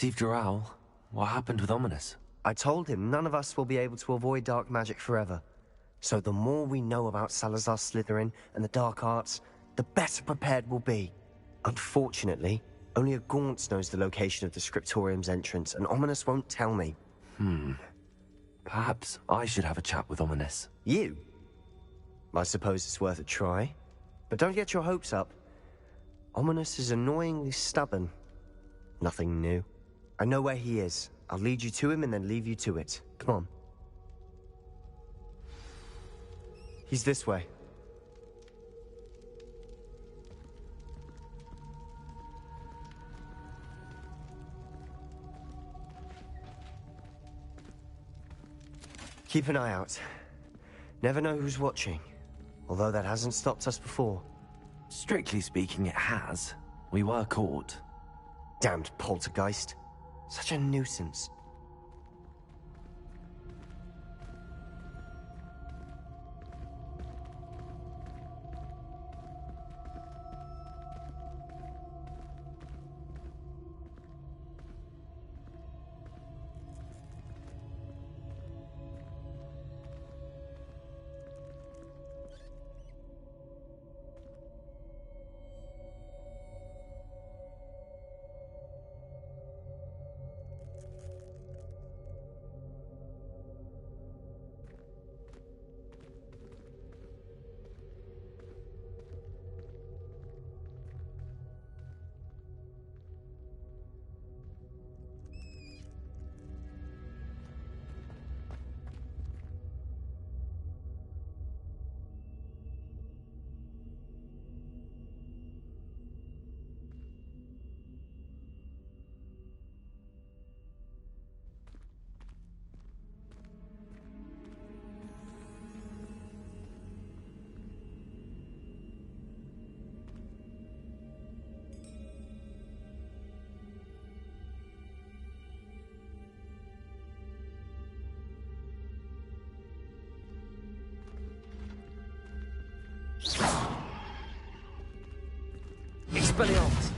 Steve Durrell, what happened with Ominous? I told him none of us will be able to avoid dark magic forever. So the more we know about Salazar Slytherin and the dark arts, the better prepared we'll be. Unfortunately, only a Gaunt knows the location of the Scriptorium's entrance, and Ominous won't tell me. Perhaps I should have a chat with Ominous. You? I suppose it's worth a try. But don't get your hopes up. Ominous is annoyingly stubborn. Nothing new. I know where he is. I'll lead you to him and then leave you to it. Come on. He's this way. Keep an eye out. Never know who's watching. Although that hasn't stopped us before. Strictly speaking, it has. We were caught. Damned poltergeist. Such a nuisance. Expelliarmus!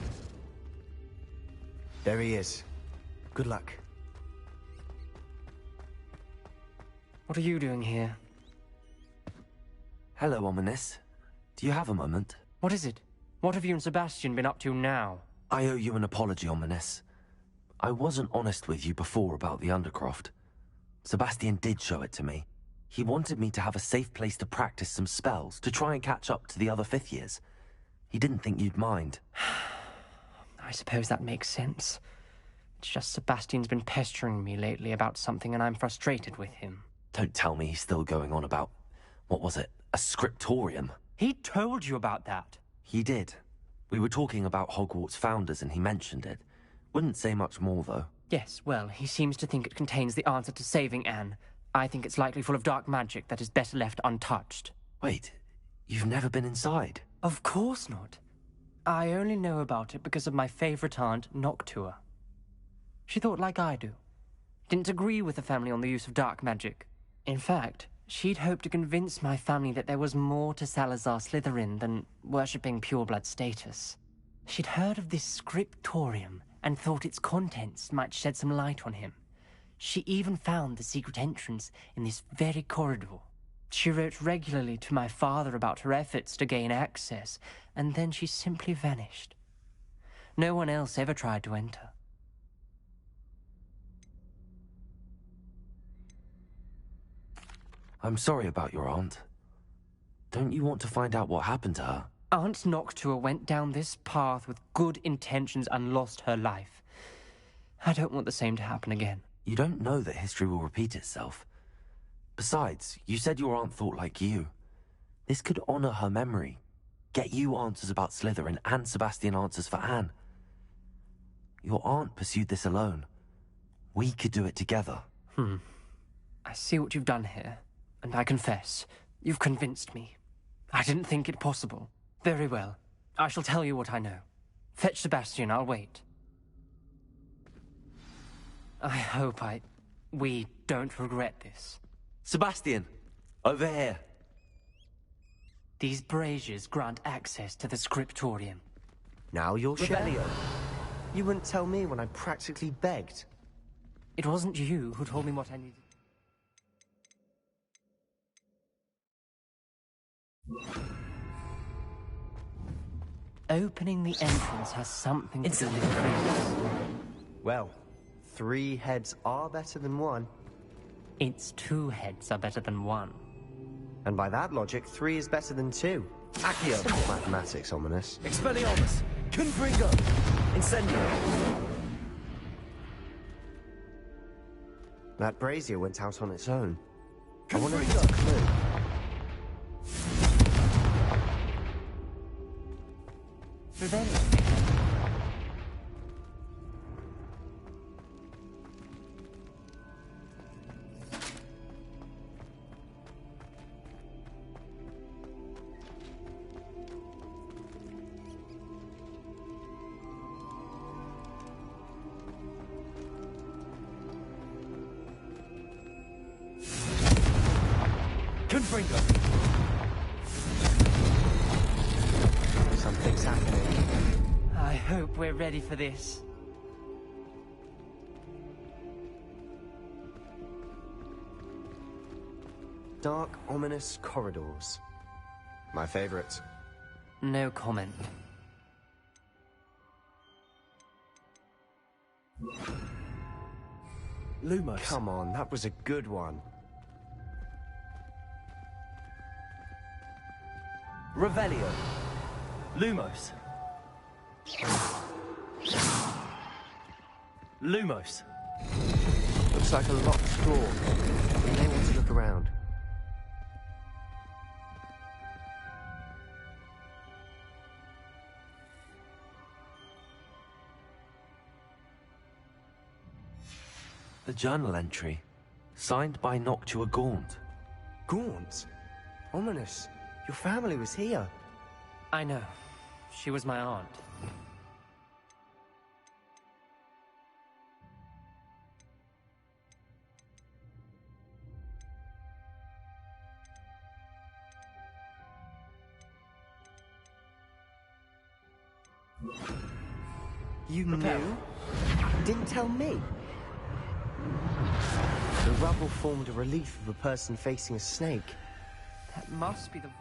There he is. Good luck. What are you doing here? Hello, Ominous. Do you have a moment? What is it? What have you and Sebastian been up to now? I owe you an apology, Ominous. I wasn't honest with you before about the Undercroft. Sebastian did show it to me. He wanted me to have a safe place to practice some spells, to try and catch up to the other fifth years. He didn't think you'd mind. I suppose that makes sense. It's just Sebastian's been pestering me lately about something and I'm frustrated with him. Don't tell me he's still going on about, what was it, a scriptorium? He told you about that? He did. We were talking about Hogwarts founders and he mentioned it. Wouldn't say much more, though. Yes, well, he seems to think it contains the answer to saving Anne. I think it's likely full of dark magic that is better left untouched. Wait, you've never been inside? Of course not. I only know about it because of my favorite aunt, Noctua. She thought like I do. Didn't agree with the family on the use of dark magic. In fact, she'd hoped to convince my family that there was more to Salazar Slytherin than worshipping pureblood status. She'd heard of this scriptorium and thought its contents might shed some light on him. She even found the secret entrance in this very corridor. She wrote regularly to my father about her efforts to gain access, and then she simply vanished. No one else ever tried to enter. I'm sorry about your aunt. Don't you want to find out what happened to her? Aunt Noctua went down this path with good intentions and lost her life. I don't want the same to happen again. You don't know that history will repeat itself. Besides, you said your aunt thought like you. This could honor her memory. Get you answers about Slytherin and Sebastian answers for Anne. Your aunt pursued this alone. We could do it together. I see what you've done here, and I confess, you've convinced me. I didn't think it possible. Very well. I shall tell you what I know. Fetch Sebastian, I'll wait. I hope we don't regret this. Sebastian! Over here! These braziers grant access to the scriptorium. Now you'll share. Rebellion! You wouldn't tell me when I practically begged. It wasn't you who told me what I needed. Opening the entrance has something to do with things. Well, 3 heads are better than 1. It's 2 heads are better than 1. And by that logic, 3 is better than 2. Accio. Mathematics, ominous. Expelliarmus. Confringo. Incendio. That brazier went out on its own. I wonder if Confringo. it's a clue. Revenge. Confringo. Something's happening. I hope we're ready for this. Dark, ominous corridors. My favorite. No comment. Lumos. Come on, that was a good one. Revelio. Lumos. Lumos. Looks like a locked door. You may want to look around. The journal entry, signed by Noctua Gaunt. Gaunt? Ominous. Your family was here. I know. She was my aunt. You Prepare. knew? Didn't tell me. The rubble formed a relief of a person facing a snake. That must be the voice.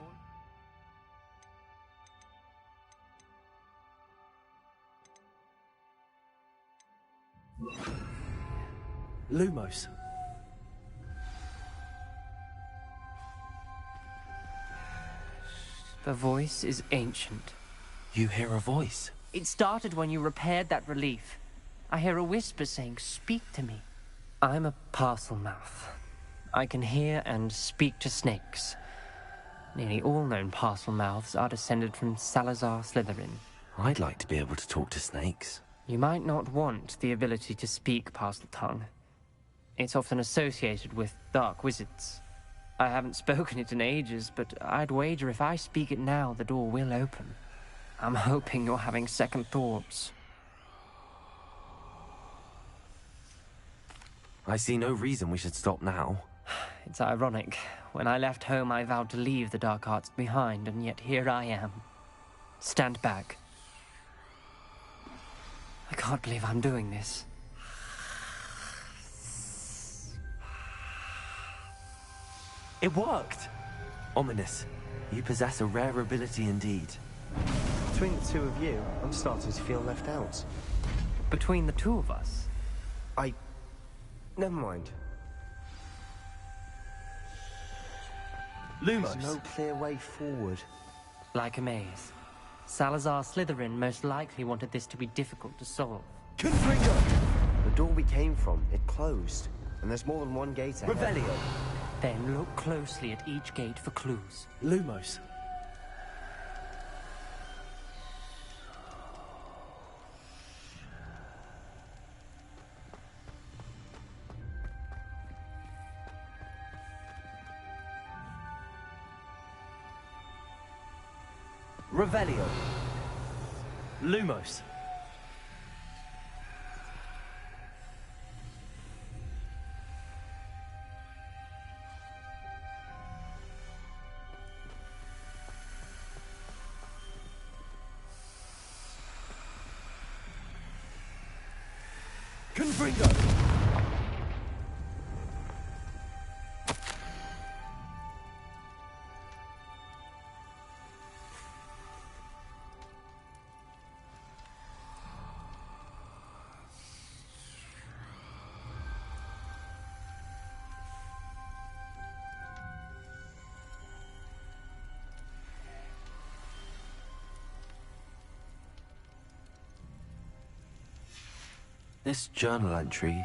Lumos. The voice is ancient. You hear a voice. It started when you repaired that relief. I hear a whisper saying, "Speak to me." I'm a parcel mouth. I can hear and speak to snakes. Nearly all known parcel mouths are descended from Salazar Slytherin. I'd like to be able to talk to snakes. You might not want the ability to speak parcel tongue. It's often associated with dark wizards. I haven't spoken it in ages, but I'd wager if I speak it now, the door will open. I'm hoping you're having second thoughts. I see no reason we should stop now. It's ironic. When I left home, I vowed to leave the dark arts behind, and yet here I am. Stand back. I can't believe I'm doing this. It worked! Ominous. You possess a rare ability indeed. Between the 2 of you, I'm starting to feel left out. Between the 2 of us, Never mind. Lumos. There's no clear way forward. like a maze. Salazar Slytherin most likely wanted this to be difficult to solve. Confringo. The door we came from, it closed. And there's more than one gate ahead. Revelio. Then look closely at each gate for clues. Lumos. Revelio. Lumos. Confringo! This journal entry,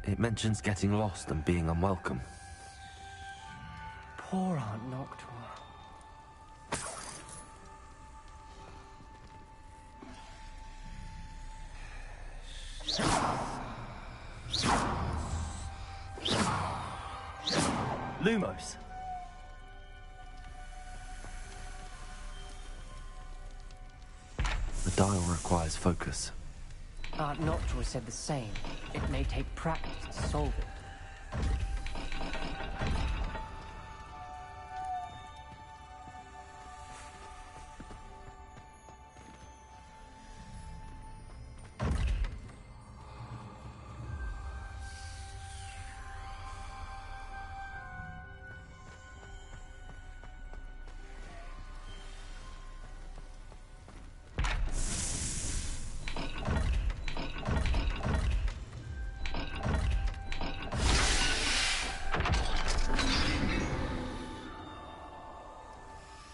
it mentions getting lost and being unwelcome. Poor Aunt Noctua. Lumos. The dial requires focus. Aunt Noctua said the same. It may take practice to solve it.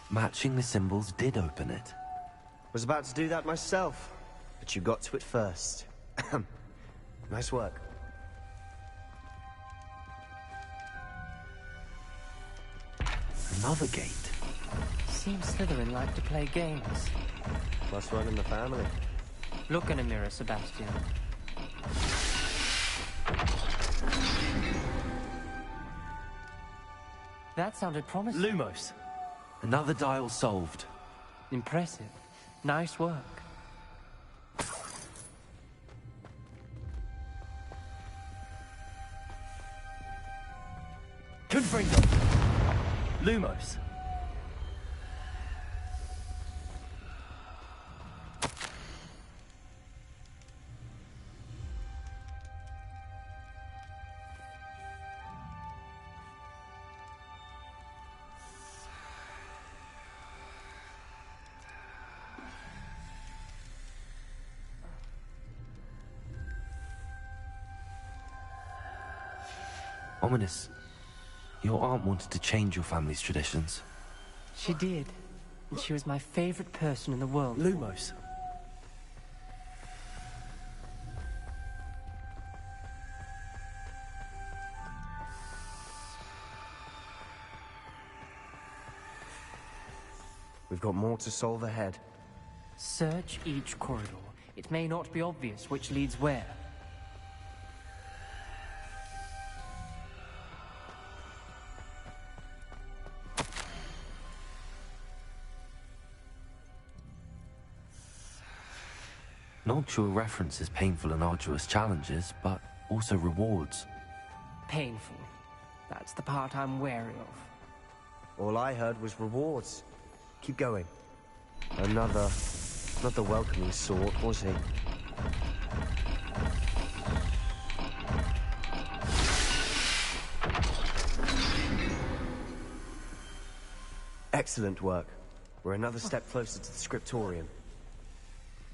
Matching the symbols did open it. Was about to do that myself, but you got to it first. Nice work. Another gate. Seems Slytherin like to play games. Must run in the family. Look in a mirror, Sebastian. That sounded promising. Lumos. Another dial solved. Impressive. Nice work. Confringo. Lumos. Ominous. Your aunt wanted to change your family's traditions. She did. And she was my favorite person in the world. Lumos. We've got more to solve ahead. Search each corridor. It may not be obvious which leads where. Noctua references painful and arduous challenges, but also rewards. Painful. That's the part I'm wary of. All I heard was rewards. Keep going. Another... not the welcoming sort, was he? Excellent work. We're another step closer to the scriptorium.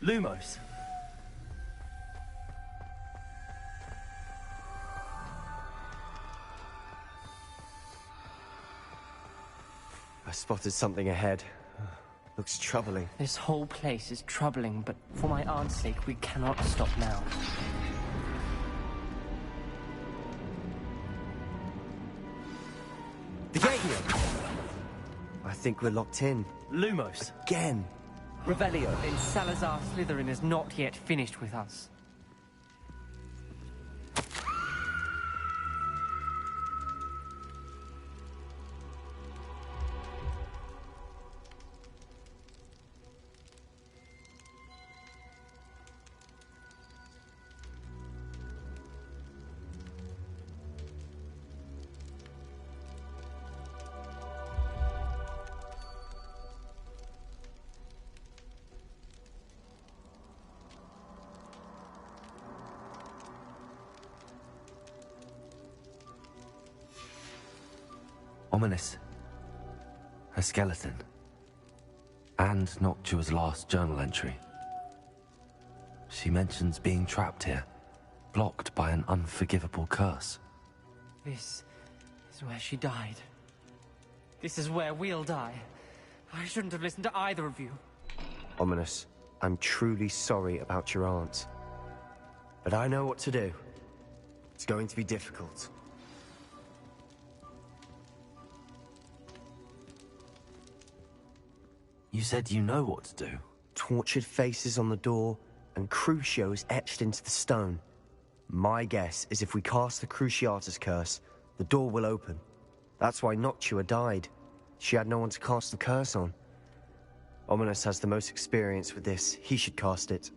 Lumos. I spotted something ahead. Looks troubling. This whole place is troubling, but for my aunt's sake, we cannot stop now. The gate! I think we're locked in. Lumos. Again! Revelio. Then Salazar Slytherin is not yet finished with us. Ominous. A skeleton. And Noctua's last journal entry. She mentions being trapped here, blocked by an unforgivable curse. This is where she died. This is where we'll die. I shouldn't have listened to either of you. Ominous, I'm truly sorry about your aunt. But I know what to do. It's going to be difficult. You said you know what to do. Tortured faces on the door, and Crucios etched into the stone. My guess is if we cast the Cruciatus curse, the door will open. That's why Noctua died. She had no one to cast the curse on. Ominous has the most experience with this. He should cast it.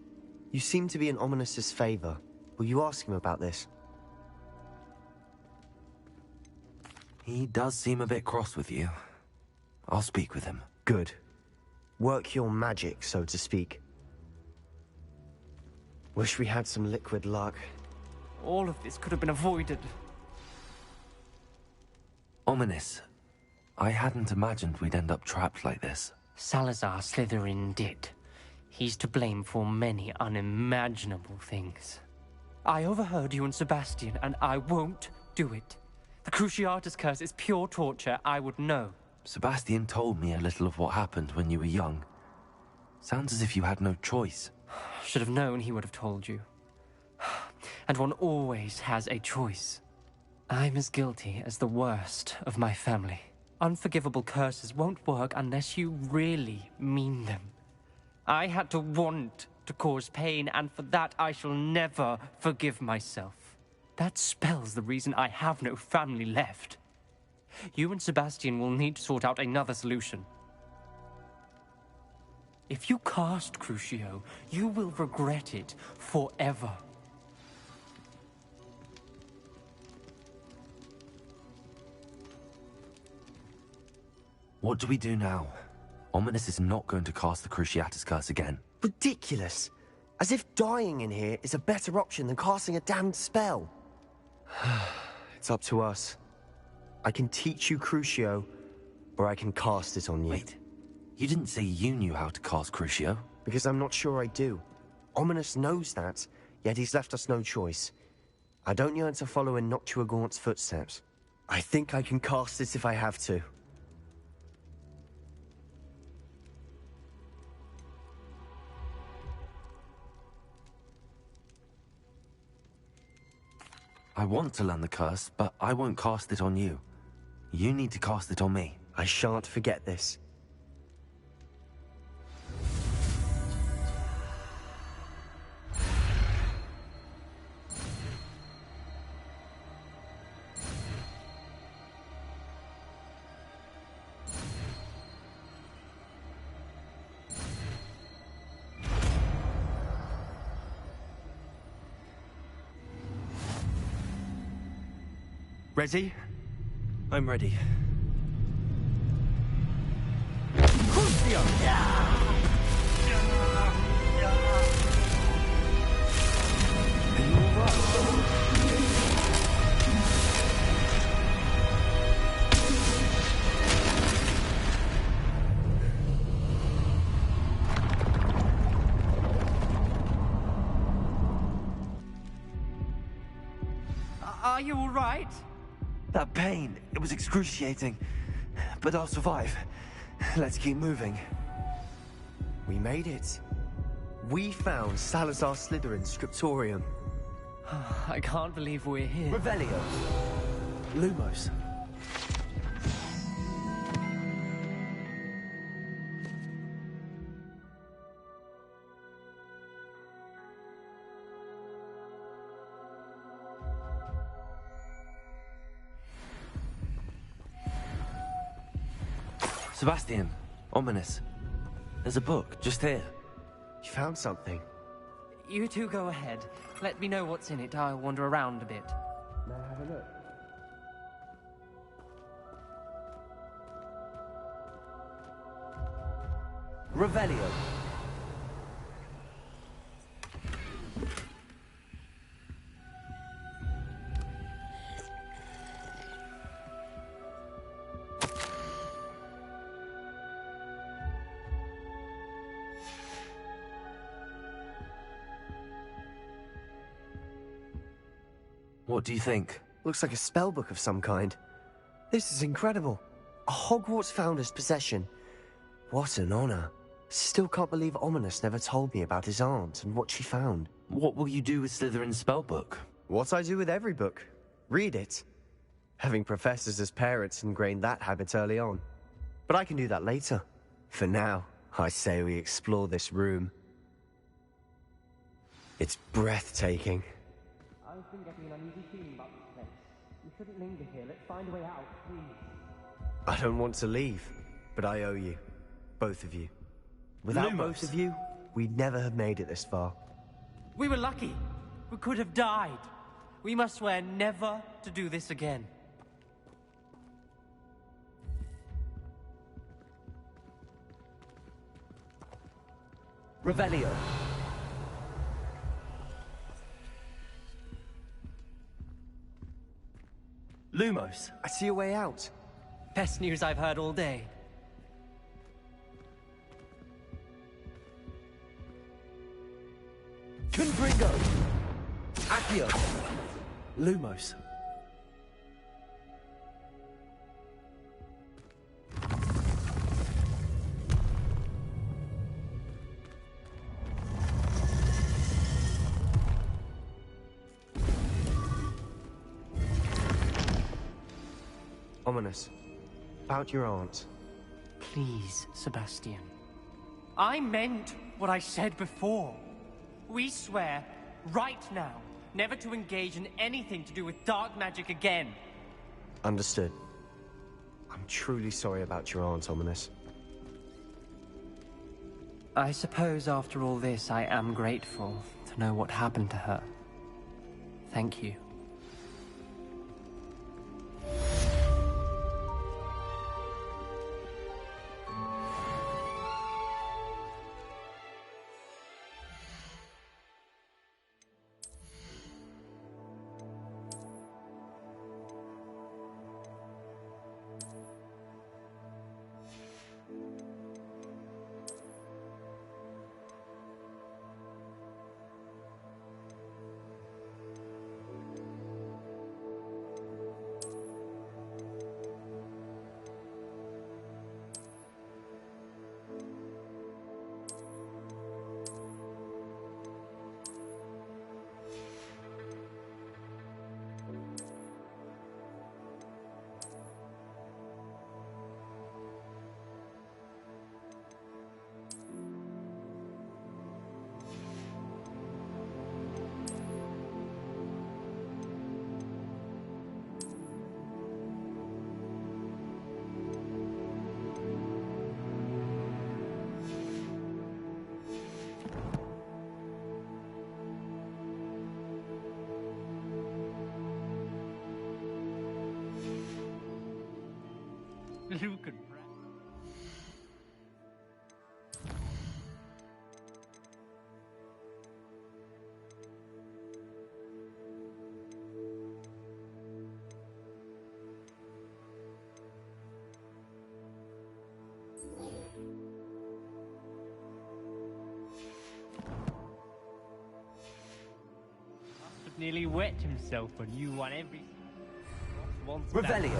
You seem to be in Ominous's favor. Will you ask him about this? He does seem a bit cross with you. I'll speak with him. Good. Work your magic, so to speak. Wish we had some liquid luck. All of this could have been avoided. Ominous. I hadn't imagined we'd end up trapped like this. Salazar Slytherin did. He's to blame for many unimaginable things. I overheard you and Sebastian, and I won't do it. The Cruciatus curse is pure torture. I would know. Sebastian told me a little of what happened when you were young. Sounds as if you had no choice. Should have known he would have told you. And one always has a choice. I'm as guilty as the worst of my family. Unforgivable curses won't work unless you really mean them. I had to want to cause pain, and for that I shall never forgive myself. That spells the reason I have no family left. You and Sebastian will need to sort out another solution. If you cast Crucio, you will regret it forever. What do we do now? Ominous is not going to cast the Cruciatus curse again. Ridiculous! As if dying in here is a better option than casting a damned spell. It's up to us. I can teach you Crucio, or I can cast it on you. Wait, you didn't say you knew how to cast Crucio? Because I'm not sure I do. Ominous knows that, yet he's left us no choice. I don't yearn to follow in Noctua Gaunt's footsteps. I think I can cast it if I have to. I want to learn the curse, but I won't cast it on you. You need to cast it on me. I shan't forget this. Ready? I'm ready. Are you all right? That pain, it was excruciating. But I'll survive. Let's keep moving. We made it. We found Salazar Slytherin's scriptorium. I can't believe we're here. Revelio. Lumos. Sebastian, Ominous. There's a book, just here. You found something. You two go ahead. Let me know what's in it. I'll wander around a bit. May I have a look? Revelio. What do you think? Looks like a spell book of some kind. This is incredible. A Hogwarts founder's possession. What an honor. Still can't believe Ominous never told me about his aunt and what she found. What will you do with Slytherin's spellbook? What I do with every book. Read it. Having professors as parents ingrained that habit early on. But I can do that later. For now, I say we explore this room. It's breathtaking. I've been getting an uneasy feeling about this place. We shouldn't linger here. Let's find a way out, please. I don't want to leave, but I owe you. Both of you. Without Lumos. both of you, we'd never have made it this far. We were lucky. We could have died. We must swear never to do this again. Revelio. Lumos. I see a way out. Best news I've heard all day. Confringo. Accio. Lumos. Ominous. About your aunt. Please, Sebastian. I meant what I said before. We swear, right now, never to engage in anything to do with dark magic again. Understood. I'm truly sorry about your aunt, Ominous. I suppose after all this, I am grateful to know what happened to her. Thank you. Luke and Brad. Nearly wet himself when you won every once. Revelio.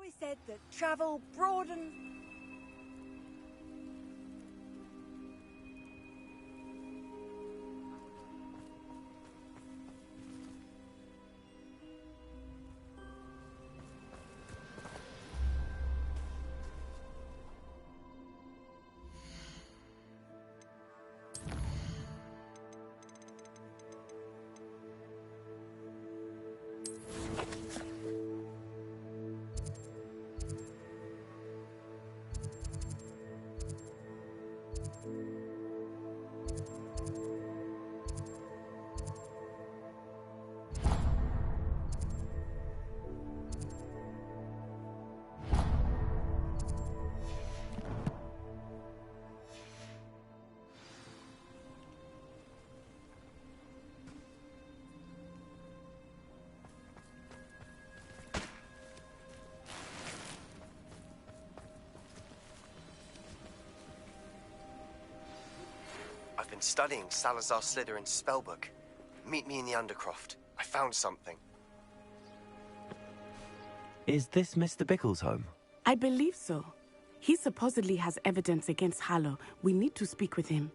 always said that travel broadens... I've been studying Salazar Slytherin's spellbook. Meet me in the Undercroft. I found something. Is this Mr. Bickle's home? I believe so. He supposedly has evidence against Harlow. We need to speak with him.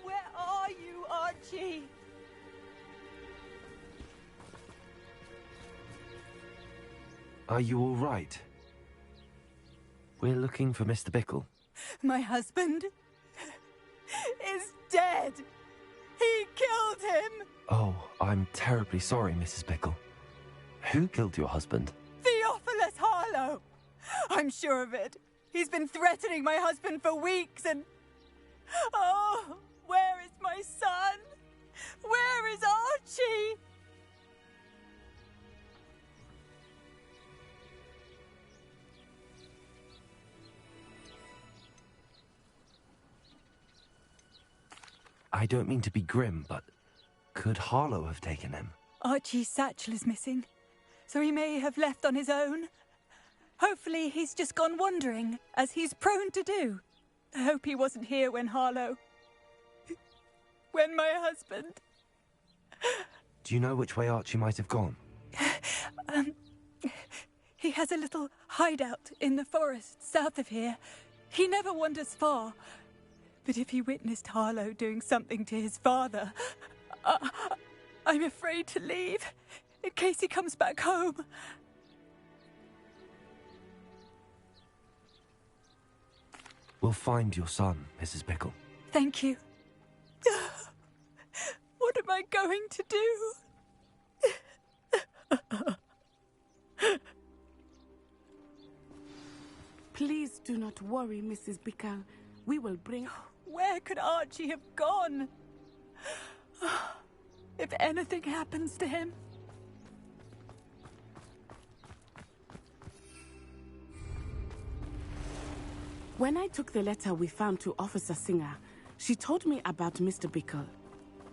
Where are you, Archie? Are you all right? We're looking for Mr. Bickle. My husband is dead. He killed him. Oh, I'm terribly sorry, Mrs. Bickle. Who killed your husband? Theophilus Harlow. I'm sure of it. He's been threatening my husband for weeks and... Oh, where is my son? Where is Archie? I don't mean to be grim, but could Harlow have taken him? Archie's satchel is missing, so he may have left on his own. Hopefully he's just gone wandering, as he's prone to do. I hope he wasn't here when Harlow... when my husband... Do you know which way Archie might have gone? He has a little hideout in the forest south of here. He never wanders far. But if he witnessed Harlow doing something to his father, I'm afraid to leave, in case he comes back home. We'll find your son, Mrs. Bickle. Thank you. What am I going to do? Please do not worry, Mrs. Bickle. We will bring... Where could Archie have gone? If anything happens to him... When I took the letter we found to Officer Singer, she told me about Mr. Bickle.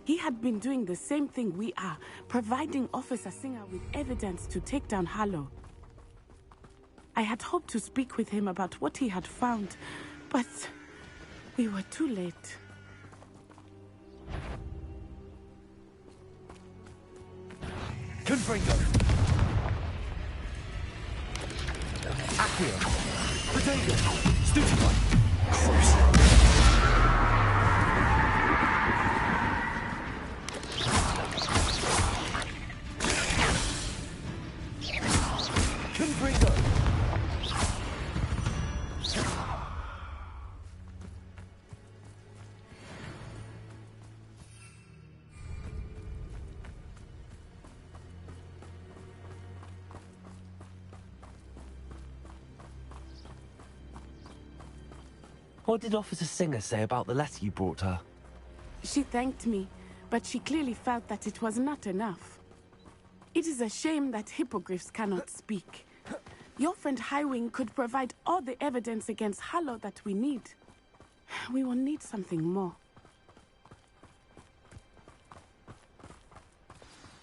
He had been doing the same thing we are, providing Officer Singer with evidence to take down Harlow. I had hoped to speak with him about what he had found, but we were too late. Confringo. Accio. Potato. Stupefy. Confringo. What did Officer Singer say about the letter you brought her? She thanked me, but she clearly felt that it was not enough. It is a shame that hippogriffs cannot speak. Your friend Highwing could provide all the evidence against Harlow that we need. We will need something more.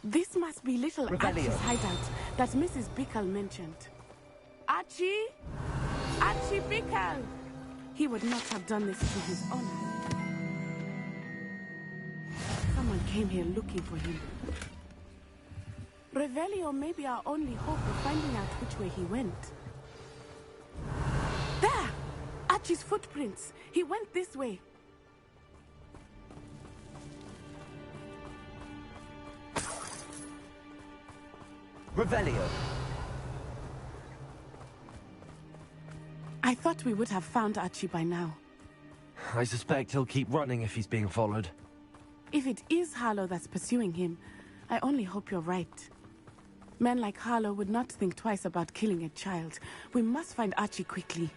This must be little Archie's hideout that Mrs. Bickle mentioned. Archie? Archie Bickle! He would not have done this to his honor. Someone came here looking for him. Revelio may be our only hope of finding out which way he went. There! Archie's footprints. He went this way. Revelio. I thought we would have found Archie by now. I suspect he'll keep running if he's being followed. If it is Harlow that's pursuing him, I only hope you're right. Men like Harlow would not think twice about killing a child. We must find Archie quickly.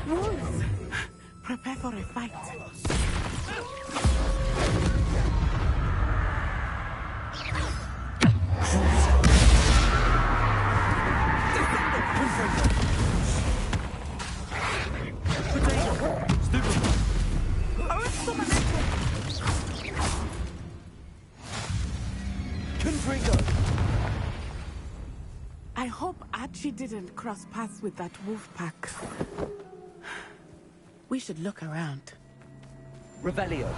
Wolves! Prepare for a fight. I hope Archie didn't cross paths with that wolf pack. We should look around. Revelio.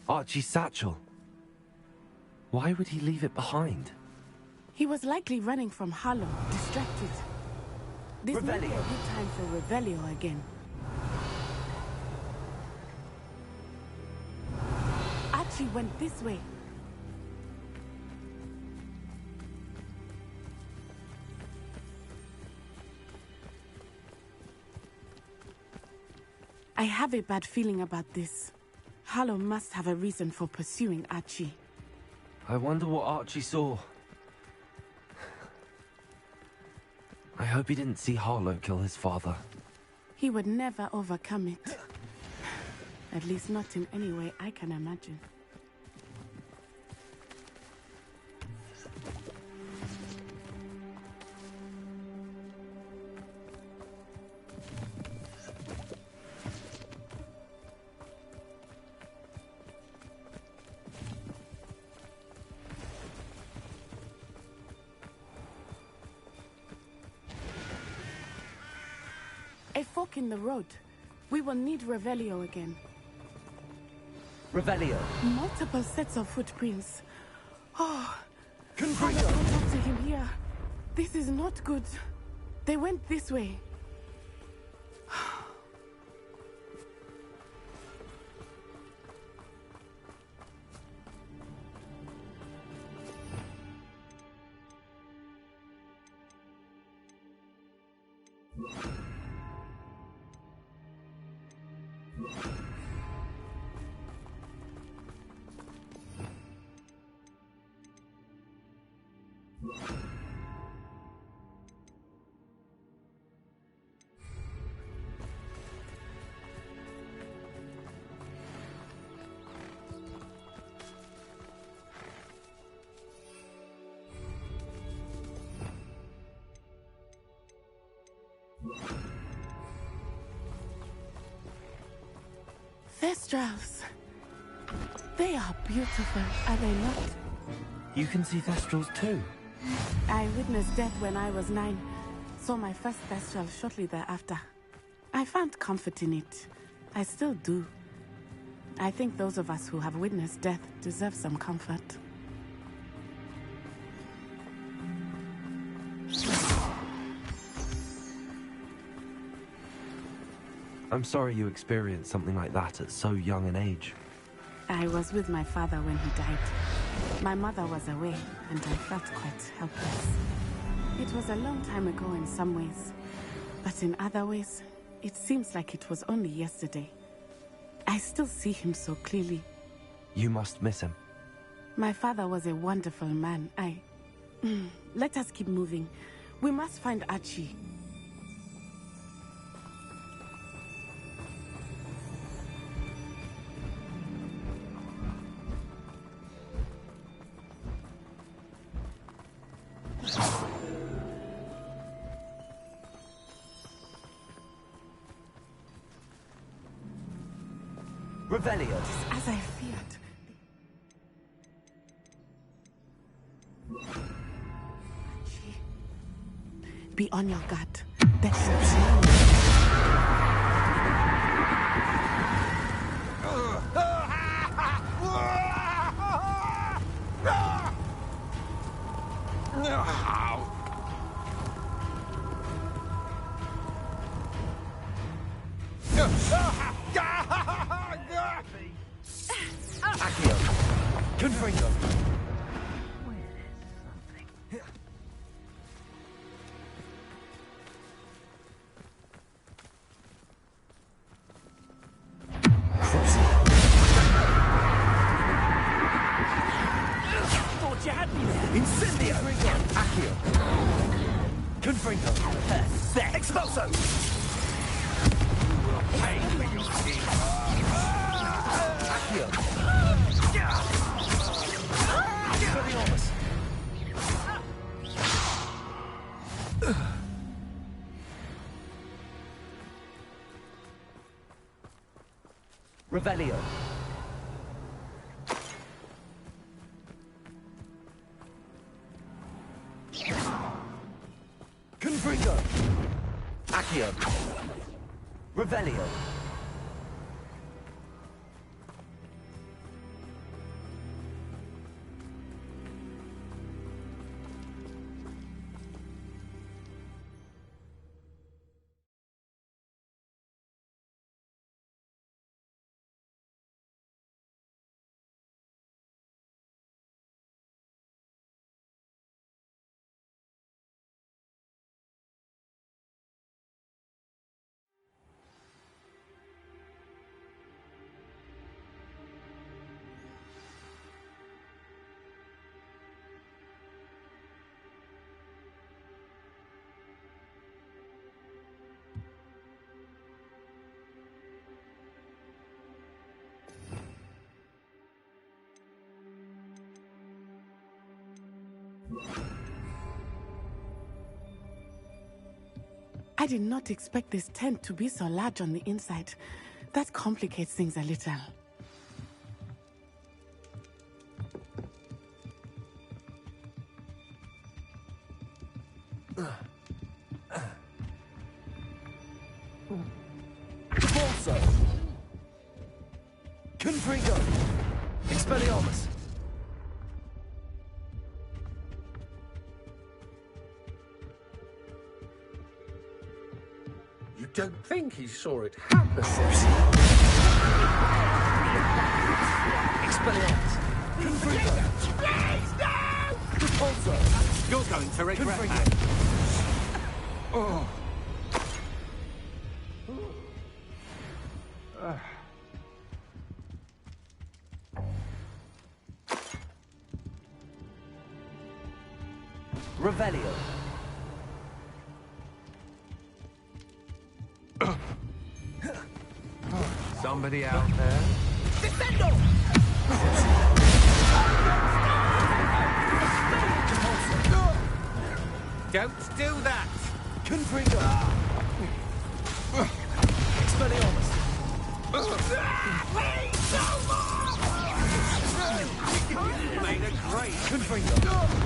Archie's satchel. Why would he leave it behind? He was likely running from Harlow, distracted. This may be a good time for Revelio again. Archie went this way. I have a bad feeling about this. Harlow must have a reason for pursuing Archie. I wonder what Archie saw. I hope he didn't see Harlow kill his father. He would never overcome it. At least not in any way I can imagine. A fork in the road. We will need Revelio again. Revelio. Multiple sets of footprints. Oh, Confringo. Harlow caught up to him here. This is not good. They went this way. Thestrals. They are beautiful, are they not? You can see Thestrals too. I witnessed death when I was 9. Saw my first Thestral shortly thereafter. I found comfort in it. I still do. I think those of us who have witnessed death deserve some comfort. I'm sorry you experienced something like that at so young an age. I was with my father when he died. My mother was away, and I felt quite helpless. It was a long time ago in some ways, but in other ways, it seems like it was only yesterday. I still see him so clearly. You must miss him. My father was a wonderful man. Let us keep moving. We must find Archie. Revelio. As I feared. Be on your guard. Confringo. Thought you had me there. Incendio. Accio. Confringo. Expulso. Pay for your team. Accio. Revelio. Confringo. Accio. Revelio. I did not expect this tent to be so large on the inside. That complicates things a little. Expulso. Confringo. Expelliarmus. You don't think he saw it happen? Expelliarmus. Confringo. Repulso. You're going to regret Confringo. that. Oh. Revelio. Somebody out there? Don't do that! Confringo. Expelliarmus. You made a great... Confringo.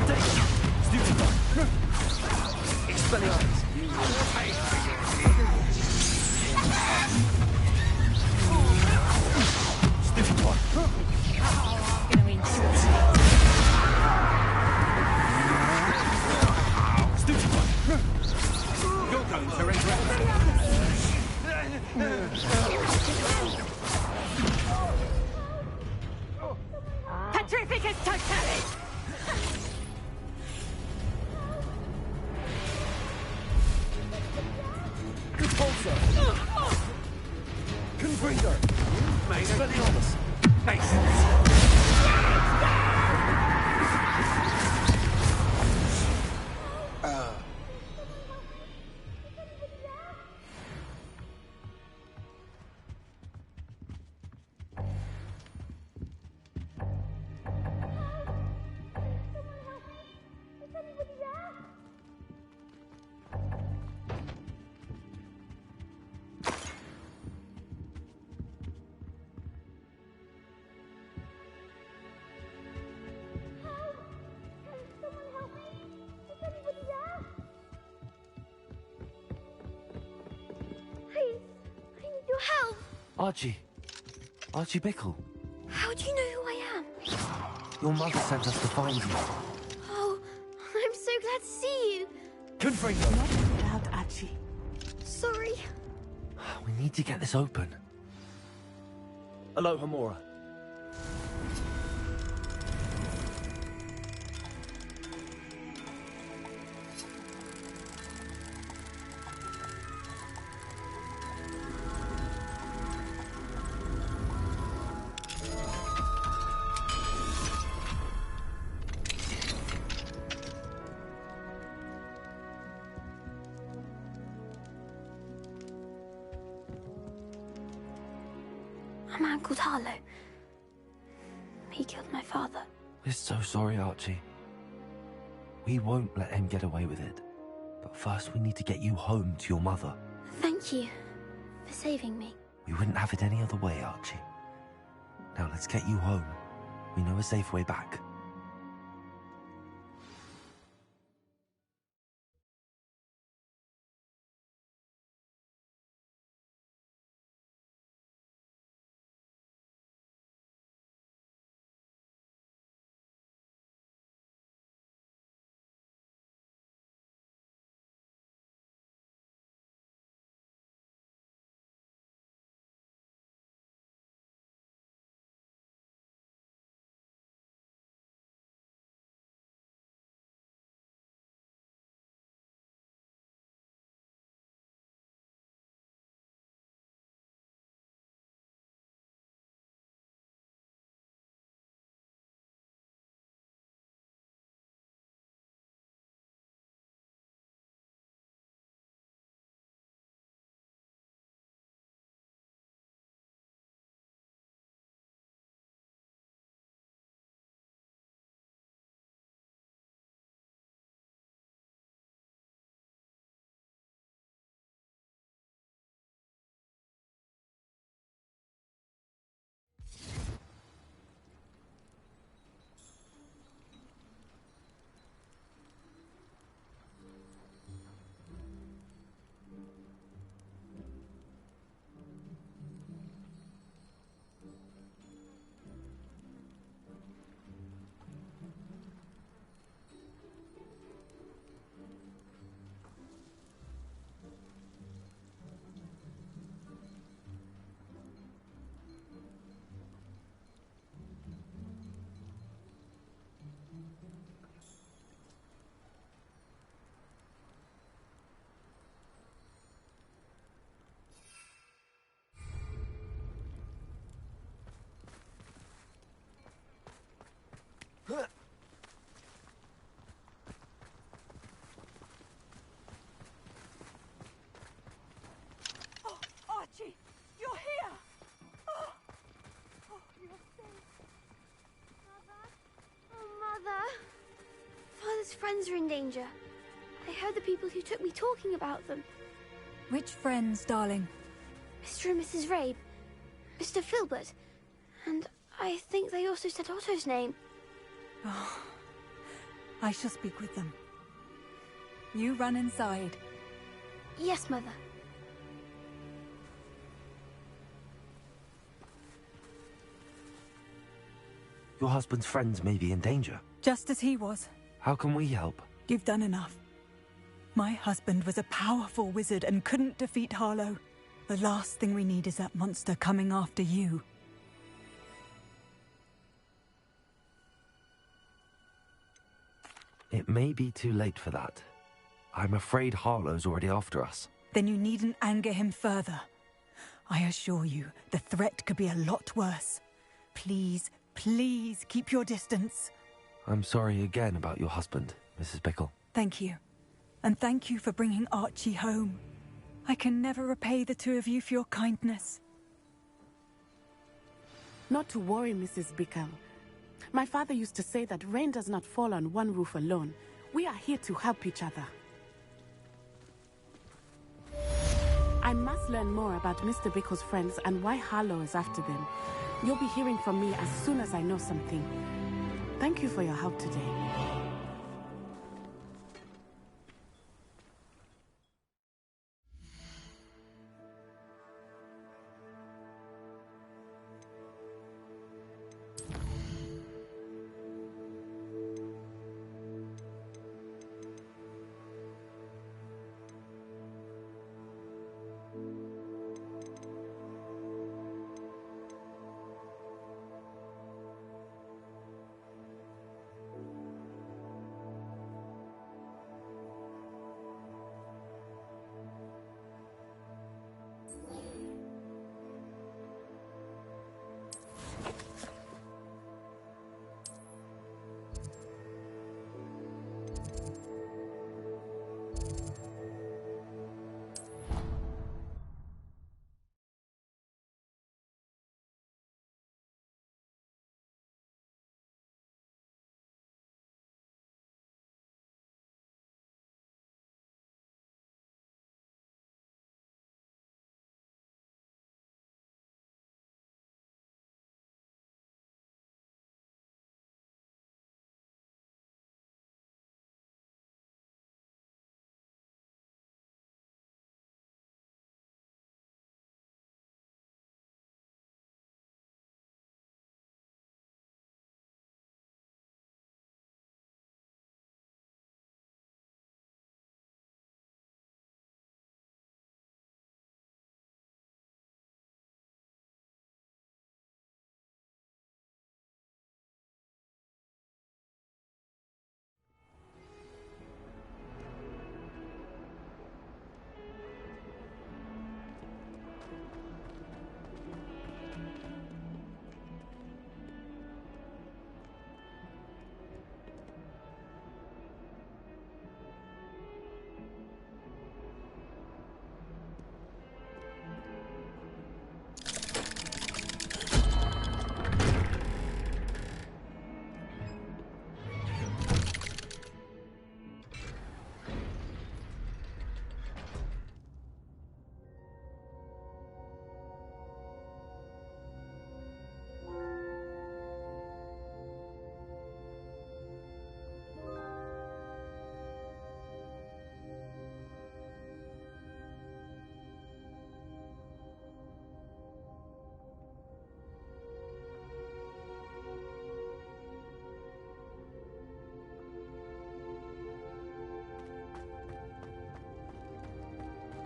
Danger. Stupefy. Expelliarmus. You will pay for your sins. one. I'm gonna enjoy it. Stupid one. You're going to regret Petrificus totalis! Repulsor. Confringo. Expelliarmus. Archie. Archie Bickle. How do you know who I am? Your mother sent us to find you. Oh, I'm so glad to see you. Confringo. Not loud, Archie. Sorry. We need to get this open. Aloha, Mora. A man called Harlow. He killed my father. We're so sorry, Archie. We won't let him get away with it. But first we need to get you home to your mother. Thank you for saving me. We wouldn't have it any other way, Archie. Now let's get you home. We know a safe way back. Oh, Archie, you're here! Oh, you're safe. Mother? Oh, Mother. Father's friends are in danger. I heard the people who took me talking about them. Which friends, darling? Mr. and Mrs. Rabe, Mr. Filbert, and I think they also said Otto's name. Oh, I shall speak with them. You run inside. Yes, Mother. Your husband's friends may be in danger. Just as he was. How can we help? You've done enough. My husband was a powerful wizard and couldn't defeat Harlow. The last thing we need is that monster coming after you. It may be too late for that. I'm afraid Harlow's already after us. Then you needn't anger him further. I assure you, the threat could be a lot worse. Please, please keep your distance. I'm sorry again about your husband, Mrs. Bickle. Thank you. And thank you for bringing Archie home. I can never repay the two of you for your kindness. Not to worry, Mrs. Bickle. My father used to say that rain does not fall on one roof alone. We are here to help each other. I must learn more about Mr. Bickle's friends and why Harlow is after them. You'll be hearing from me as soon as I know something. Thank you for your help today.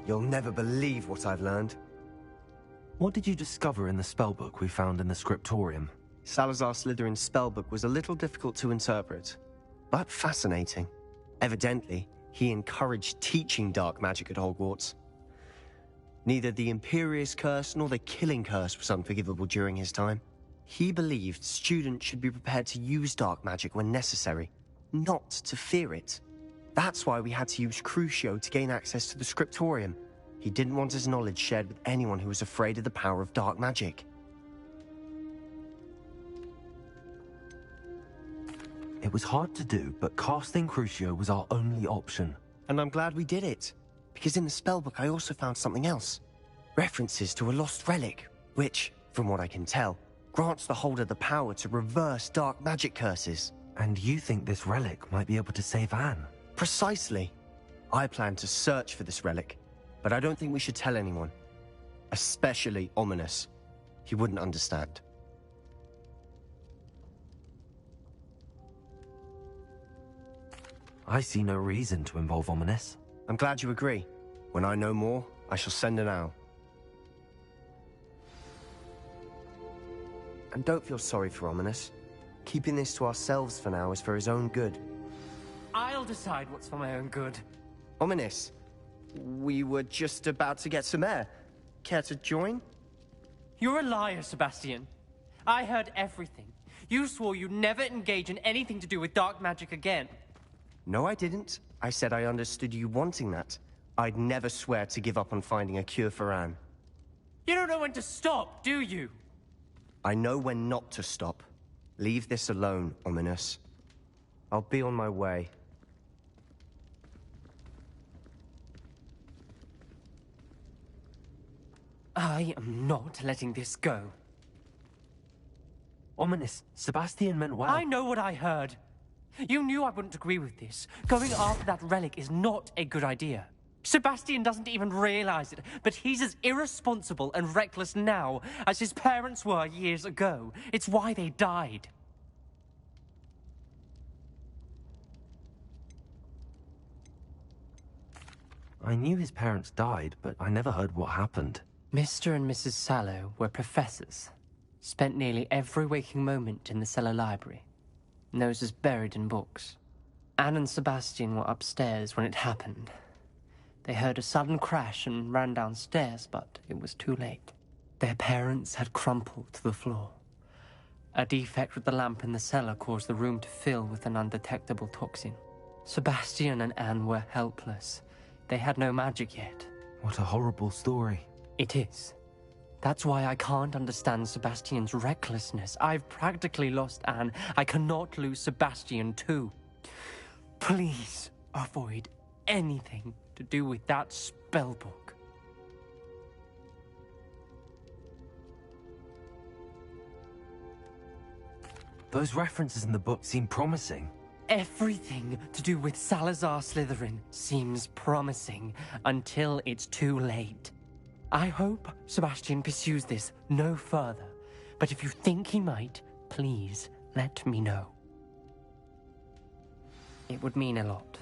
You'll never believe what I've learned. What did you discover in the spellbook we found in the scriptorium? Salazar Slytherin's spellbook was a little difficult to interpret, but fascinating. Evidently, he encouraged teaching dark magic at Hogwarts. Neither the Imperious Curse nor the Killing Curse was unforgivable during his time. He believed students should be prepared to use dark magic when necessary, not to fear it. That's why we had to use Crucio to gain access to the scriptorium. He didn't want his knowledge shared with anyone who was afraid of the power of dark magic. It was hard to do, but casting Crucio was our only option. And I'm glad we did it, because in the spellbook I also found something else. References to a lost relic, which, from what I can tell, grants the holder the power to reverse dark magic curses. And you think this relic might be able to save Anne? Precisely. I plan to search for this relic, but I don't think we should tell anyone. Especially Ominous. He wouldn't understand. I see no reason to involve Ominous. I'm glad you agree. When I know more, I shall send an owl. And don't feel sorry for Ominous. Keeping this to ourselves for now is for his own good. I'll decide what's for my own good. Ominous, we were just about to get some air. Care to join? You're a liar, Sebastian. I heard everything. You swore you'd never engage in anything to do with dark magic again. No, I didn't. I said I understood you wanting that. I'd never swear to give up on finding a cure for Anne. You don't know when to stop, do you? I know when not to stop. Leave this alone, Ominous. I'll be on my way. I am not letting this go. Ominous, Sebastian meant well. I know what I heard. You knew I wouldn't agree with this. Going after that relic is not a good idea. Sebastian doesn't even realize it, but he's as irresponsible and reckless now as his parents were years ago. It's why they died. I knew his parents died, but I never heard what happened. Mr. and Mrs. Sallow were professors. Spent nearly every waking moment in the cellar library. Noses buried in books. Anne and Sebastian were upstairs when it happened. They heard a sudden crash and ran downstairs, but it was too late. Their parents had crumpled to the floor. A defect with the lamp in the cellar caused the room to fill with an undetectable toxin. Sebastian and Anne were helpless. They had no magic yet. What a horrible story. It is. That's why I can't understand Sebastian's recklessness. I've practically lost Anne. I cannot lose Sebastian too. Please avoid anything to do with that spellbook. Those references in the book seem promising. Everything to do with Salazar Slytherin seems promising until it's too late. I hope Sebastian pursues this no further, but if you think he might, please let me know. It would mean a lot.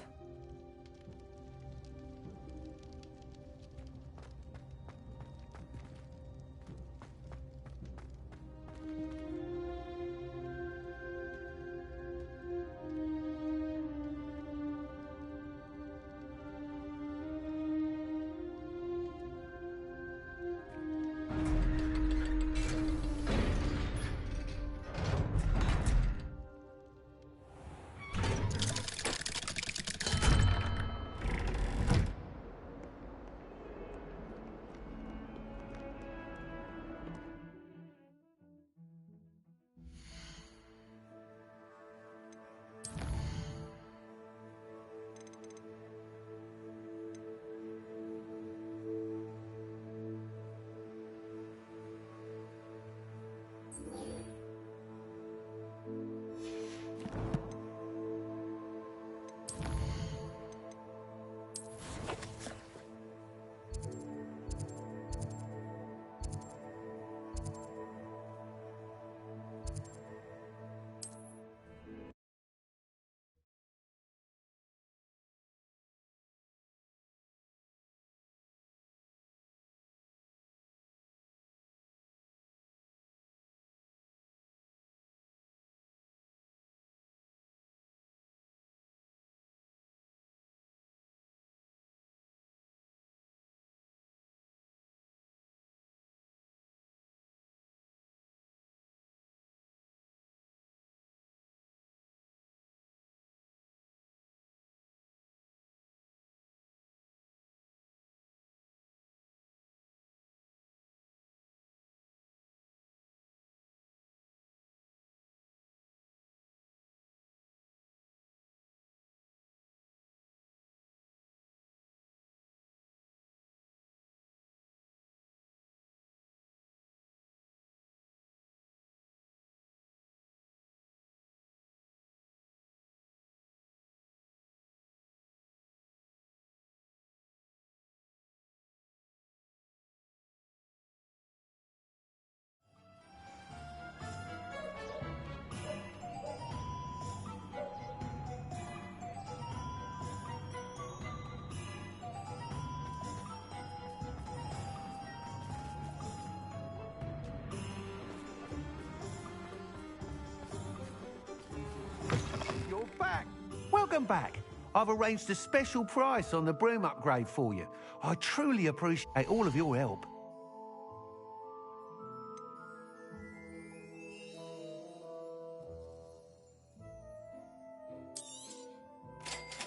welcome back. I've arranged a special price on the broom upgrade for you. I truly appreciate all of your help.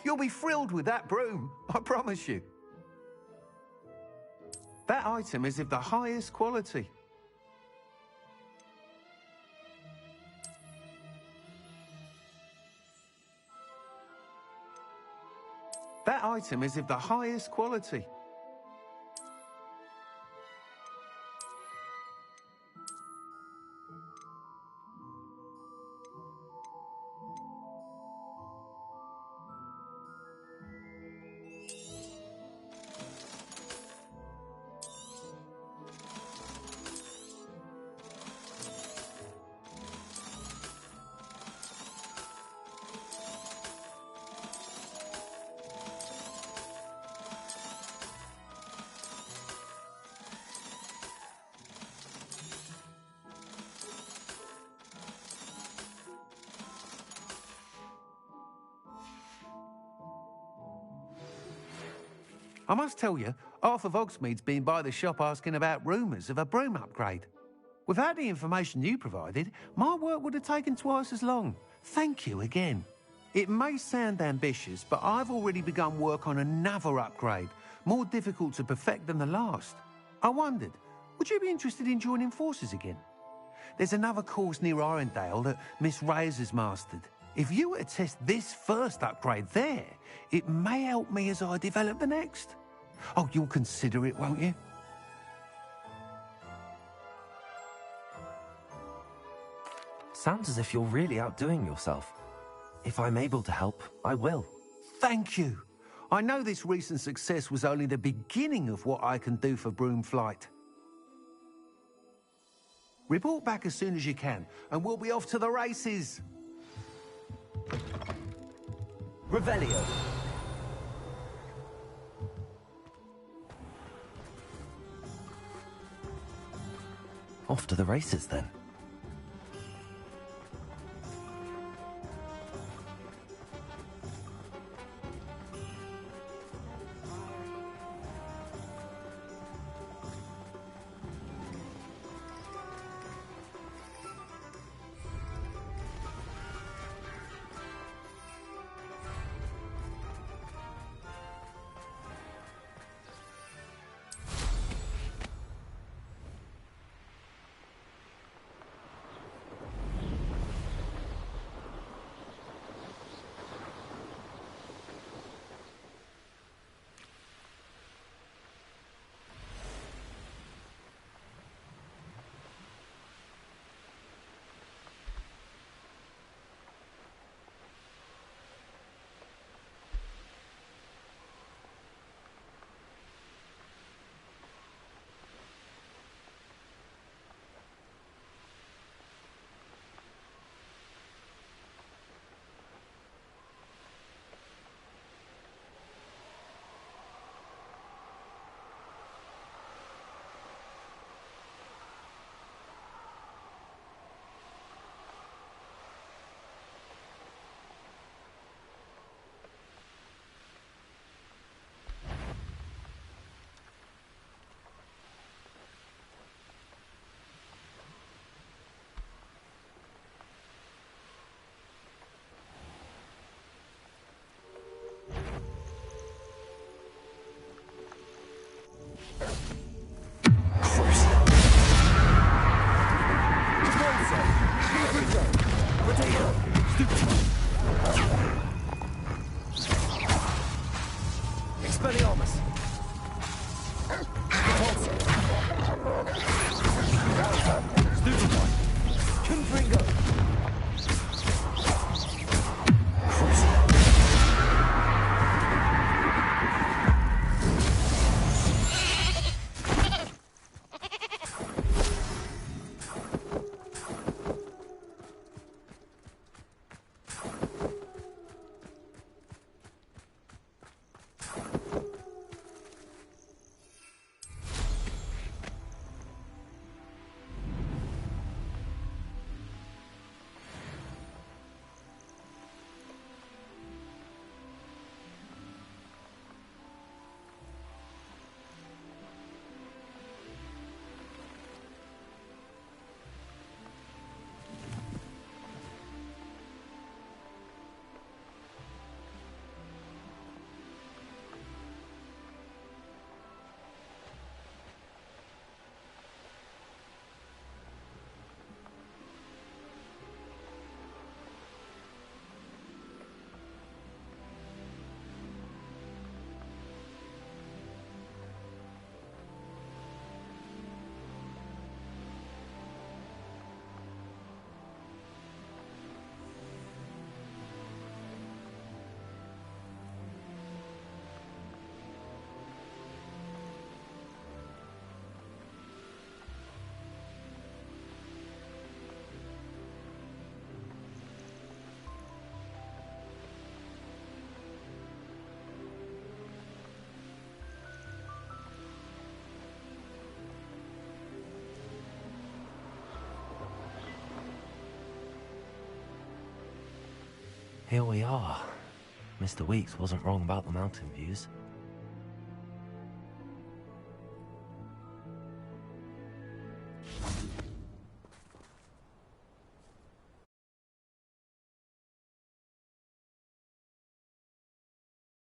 You'll be thrilled with that broom, I promise you. That item is of the highest quality. That item is of the highest quality. I must tell you, half of Hogsmeade's been by the shop asking about rumours of a broom upgrade. Without the information you provided, my work would have taken twice as long. Thank you again. It may sound ambitious, but I've already begun work on another upgrade, more difficult to perfect than the last. I wondered, would you be interested in joining forces again? There's another course near Irondale that Miss Reyes has mastered. If you were to test this first upgrade there, it may help me as I develop the next. Oh, you'll consider it, won't you? Sounds as if you're really outdoing yourself. If I'm able to help, I will. Thank you. I know this recent success was only the beginning of what I can do for Broomflight. Report back as soon as you can, and we'll be off to the races. Revelio. Off to the races, then. Here we are. Mr. Weeks wasn't wrong about the mountain views.